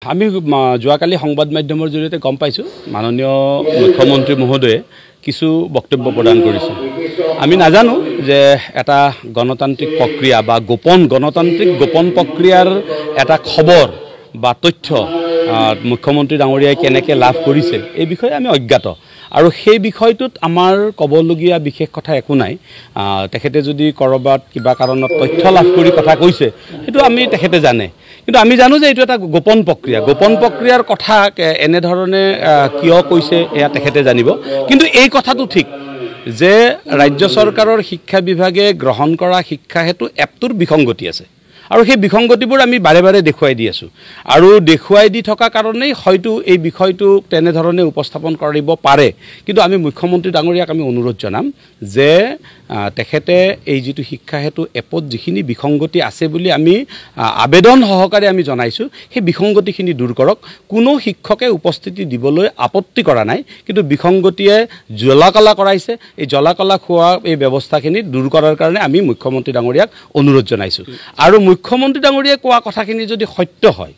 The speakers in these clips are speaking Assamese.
আমি যোৱাকালি সংবাদ মাধ্যমৰ জৰিয়তে গম পাইছোঁ মাননীয় মুখ্যমন্ত্ৰী মহোদয়ে কিছু বক্তব্য প্ৰদান কৰিছে। আমি নাজানো যে এটা গণতান্ত্ৰিক প্ৰক্ৰিয়া বা গণতান্ত্ৰিক গোপন প্ৰক্ৰিয়াৰ এটা খবৰ বা তথ্য মুখ্যমন্ত্ৰী ডাঙৰীয়াই কেনেকৈ লাভ কৰিছে এই বিষয়ে আমি অজ্ঞাত আৰু সেই বিষয়টোত আমাৰ ক'বলগীয়া বিশেষ কথা একো নাই। তেখেতে যদি ক'ৰবাত কিবা কাৰণত তথ্য লাভ কৰি কথা কৈছে সেইটো আমি তেখেতে জানে, কিন্তু আমি জানো যে এইটো এটা গোপন প্ৰক্ৰিয়াৰ কথা এনেধৰণে কিয় কৈছে এয়া তেখেতে জানিব। কিন্তু এই কথাটো ঠিক যে ৰাজ্য চৰকাৰৰ শিক্ষা বিভাগে গ্ৰহণ কৰা শিক্ষা হেতু এপটোৰ বিসংগতি আছে আৰু সেই বিসংগতিবোৰ আমি বাৰে বাৰে দেখুৱাই দি আছোঁ আৰু দেখুৱাই দি থকা কাৰণেই হয়তো এই বিষয়টো তেনেধৰণে উপস্থাপন কৰিব পাৰে। কিন্তু আমি মুখ্যমন্ত্ৰী ডাঙৰীয়াক আমি অনুৰোধ জনাম যে তেখেতে এই যিটো শিক্ষা হেতু এপত যিখিনি বিসংগতি আছে বুলি আমি আবেদন সহকাৰে আমি জনাইছোঁ সেই বিসংগতিখিনি দূৰ কৰক। কোনো শিক্ষকে উপস্থিতি দিবলৈ আপত্তি কৰা নাই, কিন্তু বিসংগতিয়ে জ্বলাকলা কৰাইছে। এই জ্বলাকলা খোৱা এই ব্যৱস্থাখিনি দূৰ কৰাৰ কাৰণে আমি মুখ্যমন্ত্ৰী ডাঙৰীয়াক অনুৰোধ জনাইছোঁ। আৰু মুখ্যমন্ত্ৰী ডাঙৰীয়াই কোৱা কথাখিনি যদি সত্য হয়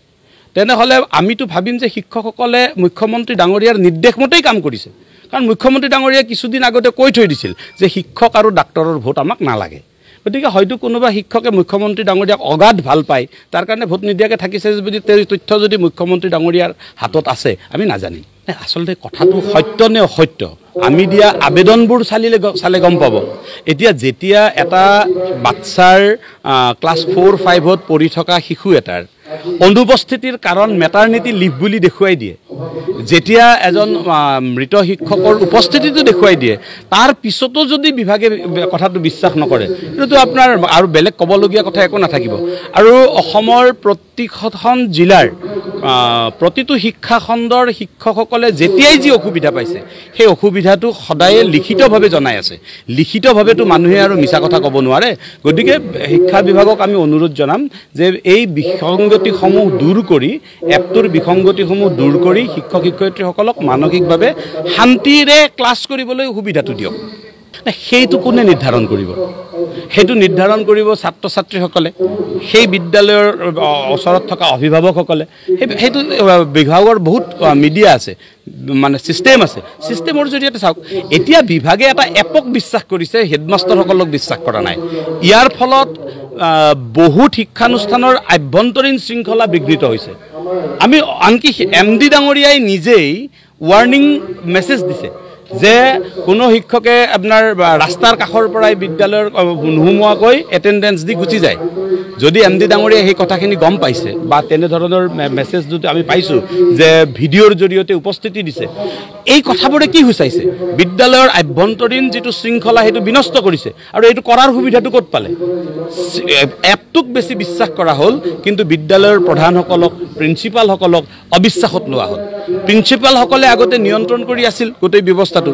তেনেহ'লে আমিতো ভাবিম যে শিক্ষকসকলে মুখ্যমন্ত্ৰী ডাঙৰীয়াৰ নিৰ্দেশ মতেই কাম কৰিছে, কাৰণ মুখ্যমন্ত্ৰী ডাঙৰীয়াই কিছুদিন আগতে কৈ থৈ দিছিল যে শিক্ষক আৰু ডাক্তৰৰ ভোট আমাক নালাগে। গতিকে হয়তো কোনোবা শিক্ষকে মুখ্যমন্ত্ৰী ডাঙৰীয়াক অগাধ ভাল পায়, তাৰ কাৰণে ভোট নিদিয়াকৈ থাকিছে যদি তেওঁৰ তথ্য যদি মুখ্যমন্ত্ৰী ডাঙৰীয়াৰ হাতত আছে আমি নাজানিম। আচলতে কথাটো সত্য নে অসত্য আমি দিয়া আবেদনবোৰ চালে গম পাব। এতিয়া যেতিয়া এটা বাচ্চাৰ ক্লাছ 4-5ত পঢ়ি থকা শিশু এটাৰ অনুপস্থিতিৰ কাৰণ মেটাৰনিটি লিভ বুলি দেখুৱাই দিয়ে, যেতিয়া এজন মৃত শিক্ষকৰ উপস্থিতিটো দেখুৱাই দিয়ে, তাৰ পিছতো যদি বিভাগে কথাটো বিশ্বাস নকৰে সেইটোতো আপোনাৰ আৰু বেলেগ ক'বলগীয়া কথা একো নাথাকিব। আৰু অসমৰ প্ৰতিখন জিলাৰ প্ৰতিটো শিক্ষা খণ্ডৰ শিক্ষকসকলে যেতিয়াই যি অসুবিধা পাইছে সেই অসুবিধাটো সদায়ে লিখিতভাৱে জনাই আছে। লিখিতভাৱেতো মানুহে আৰু মিছা কথা ক'ব নোৱাৰে। গতিকে শিক্ষা বিভাগক আমি অনুৰোধ জনাম যে এই বিসংগতিসমূহ দূৰ কৰি এপটোৰ বিসংগতিসমূহ দূৰ কৰি শিক্ষক শিক্ষয়িত্ৰীসকলক মানসিকভাৱে শান্তিৰে ক্লাছ কৰিবলৈ সুবিধাটো দিয়ক। সেইটো কোনে নিৰ্ধাৰণ কৰিব? সেইটো নিৰ্ধাৰণ কৰিব ছাত্ৰ ছাত্ৰীসকলে, সেই বিদ্যালয়ৰ ওচৰত থকা অভিভাৱকসকলে। সেইটো বিভাগৰ বহুত মিডিয়া আছে, মানে ছিষ্টেম আছে, ছিষ্টেমৰ জৰিয়তে চাওক। এতিয়া বিভাগে এটা এপক বিশ্বাস কৰিছে, হেডমাষ্টাৰসকলক বিশ্বাস কৰা নাই। ইয়াৰ ফলত বহুত শিক্ষানুষ্ঠানৰ আভ্যন্তৰীণ শৃংখলা বিঘ্নিত হৈছে। আমি আনকি MD ডাঙৰীয়াই নিজেই ৱাৰ্ণিং মেছেজ দিছে যে কোনো শিক্ষকে আপোনাৰ ৰাস্তাৰ কাষৰ পৰাই বিদ্যালয়ৰ নোসোমোৱাকৈ এটেণ্ডেঞ্চ দি গুচি যায়। যদি MD ডাঙৰীয়াই সেই কথাখিনি গম পাইছে বা তেনেধৰণৰ মেছেজ যদি আমি পাইছোঁ যে ভিডিঅ'ৰ জৰিয়তে উপস্থিতি দিছে, এই কথাবোৰে কি সূচাইছে? বিদ্যালয়ৰ আভ্যন্তৰীণ যিটো শৃংখলা সেইটো বিনষ্ট কৰিছে। আৰু এইটো কৰাৰ সুবিধাটো ক'ত পালে? এপটোক বেছি বিশ্বাস কৰা হ'ল, কিন্তু বিদ্যালয়ৰ প্ৰধানসকলক প্ৰিন্সিপালসকলক অবিশ্বাসত লোৱা হ'ল। প্ৰিন্সিপালসকলে আগতে নিয়ন্ত্ৰণ কৰি আছিল গোটেই ব্যৱস্থাটো।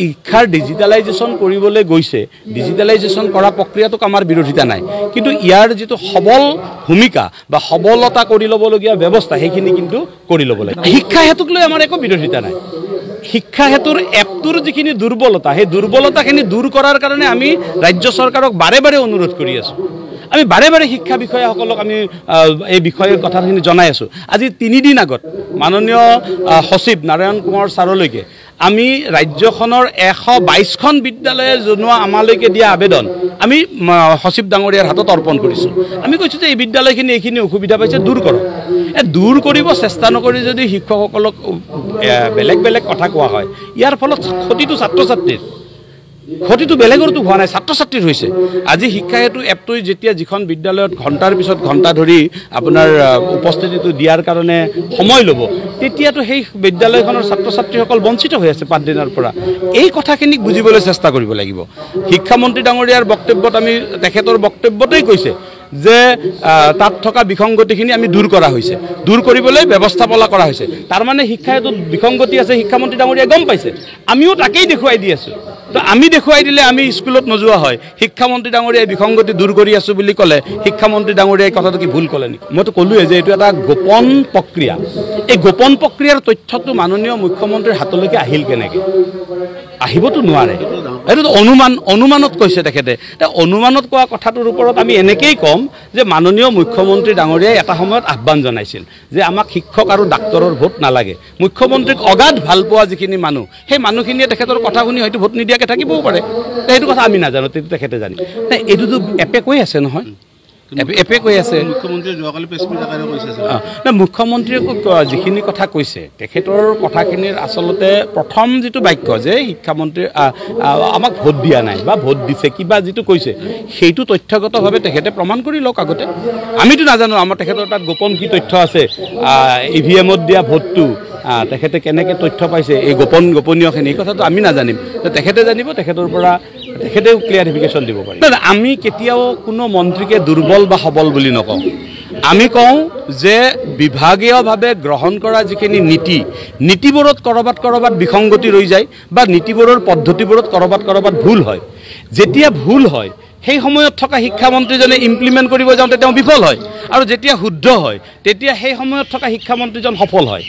শিক্ষাৰ ডিজিটেলাইজেশ্যন কৰিবলৈ গৈছে, ডিজিটেলাইজেশ্যন কৰা প্ৰক্ৰিয়াটোক আমাৰ বিৰোধিতা নাই, কিন্তু ইয়াৰ যিটো সবল ভূমিকা বা সবলতা কৰি ল'বলগীয়া ব্যৱস্থা সেইখিনি কিন্তু কৰি ল'ব লাগে। শিক্ষা হেতুক লৈ আমাৰ একো বিৰোধিতা নাই। শিক্ষা হেতুৰ এপটোৰ যিখিনি দুৰ্বলতা সেই দুৰ্বলতাখিনি দূৰ কৰাৰ কাৰণে আমি ৰাজ্য চৰকাৰক বাৰে বাৰে অনুৰোধ কৰি আছোঁ। আমি বাৰে বাৰে শিক্ষা বিষয়াসকলক আমি এই বিষয়ে কথাখিনি জনাই আছোঁ। আজি 3 দিন আগত মাননীয় সচিব নাৰায়ণ কুমাৰ ছাৰলৈকে আমি ৰাজ্যখনৰ 122খন বিদ্যালয়ে জনোৱা আমালৈকে দিয়া আবেদন আমি সচিব ডাঙৰীয়াৰ হাতত অৰ্পণ কৰিছোঁ। আমি কৈছোঁ যে এই বিদ্যালয়খিনি এইখিনি অসুবিধা পাইছে, দূৰ কৰক। দূৰ কৰিব চেষ্টা নকৰি যদি শিক্ষকসকলক বেলেগ বেলেগ কথা কোৱা হয়, ইয়াৰ ফলত ক্ষতিটো ছাত্ৰ ছাত্ৰীৰ, ক্ষতিটো বেলেগৰতো হোৱা নাই, ছাত্ৰ ছাত্ৰীৰ হৈছে। আজি শিক্ষা হেতু এপটোৱে যেতিয়া যিখন বিদ্যালয়ত ঘণ্টাৰ পিছত ঘণ্টা ধৰি আপোনাৰ উপস্থিতিটো দিয়াৰ কাৰণে সময় ল'ব, তেতিয়াতো সেই বিদ্যালয়খনৰ ছাত্ৰ ছাত্ৰীসকল বঞ্চিত হৈ আছে 5 দিনৰ পৰা। এই কথাখিনিক বুজিবলৈ চেষ্টা কৰিব লাগিব। শিক্ষামন্ত্ৰী ডাঙৰীয়াৰ বক্তব্যত আমি তেখেতৰ বক্তব্যতেই কৈছে যে তাত থকা বিসংগতিখিনি আমি দূৰ কৰা হৈছে, দূৰ কৰিবলৈ ব্যৱস্থাপনা কৰা হৈছে। তাৰমানে শিক্ষা হেতুত বিসংগতি আছে, শিক্ষামন্ত্ৰী ডাঙৰীয়াই গম পাইছে, আমিও তাকেই দেখুৱাই দি আছোঁ। তো আমি দেখুৱাই দিলে আমি স্কুলত নোযোৱা হয় শিক্ষামন্ত্ৰী ডাঙৰীয়াই বিসংগতি দূৰ কৰি আছো বুলি ক'লে শিক্ষামন্ত্ৰী ডাঙৰীয়াই কথাটো কি ভুল ক'লে নেকি মইতো ক'লোৱে যে এইটো এটা গোপন প্ৰক্ৰিয়া এই গোপন প্ৰক্ৰিয়াৰ তথ্যটো মাননীয় মুখ্যমন্ত্ৰীৰ হাতলৈকে আহিল কেনেকৈ আহিবতো নোৱাৰে এইটোতো অনুমানত কৈছে তেখেতে অনুমানত কোৱা কথাটোৰ ওপৰত আমি এনেকেই ক'ম যে মাননীয় মুখ্যমন্ত্ৰী ডাঙৰীয়াই এটা সময়ত আহ্বান জনাইছিল যে আমাক শিক্ষক আৰু ডাক্তৰৰ ভোট নালাগে মুখ্যমন্ত্ৰীক অগাধ ভাল পোৱা যিখিনি মানুহ সেই মানুহখিনিয়ে তেখেতৰ কথা শুনি হয়তো ভোট নিদিয়াকৈ থাকিবও পাৰে সেইটো কথা আমি নাজানো তেতিয়া তেখেতে জানি এইটোতো এপে কৈ আছে নহয় এপে কৈ আছে মুখ্যমন্ত্ৰীয়ে যিখিনি কথা কৈছে তেখেতৰ কথাখিনিৰ আচলতে প্ৰথম যিটো বাক্য যে শিক্ষামন্ত্ৰী আমাক ভোট দিয়া নাই বা ভোট দিছে কিবা যিটো কৈছে সেইটো তথ্যগতভাৱে তেখেতে প্ৰমাণ কৰি লওক আগতে আমিতো নাজানো আমাৰ তেখেতৰ তাত গোপন কি তথ্য আছে EVMত দিয়া ভোটটো তেখেতে কেনেকৈ তথ্য পাইছে এই গোপনীয়খিনি এই কথাটো আমি নাজানিম তেখেতে জানিব তেখেতৰ পৰা তেখেতেও ক্লিয়াৰিফিকেশ্যন দিব পাৰিব আমি কেতিয়াও কোনো মন্ত্ৰীকে দুৰ্বল বা সবল বুলি নকওঁ আমি কওঁ যে বিভাগীয়ভাৱে গ্ৰহণ কৰা যিখিনি নীতিবোৰত কৰবাত বিসংগতি ৰৈ যায় বা নীতিবোৰৰ পদ্ধতিবোৰত কৰবাত ভুল হয় যেতিয়া ভুল হয় সেই সময়ত থকা শিক্ষামন্ত্ৰীজনে ইমপ্লিমেণ্ট কৰিব যাওঁতে তেওঁ বিফল হয় আৰু যেতিয়া শুদ্ধ হয় তেতিয়া সেই সময়ত থকা শিক্ষামন্ত্ৰীজন সফল হয়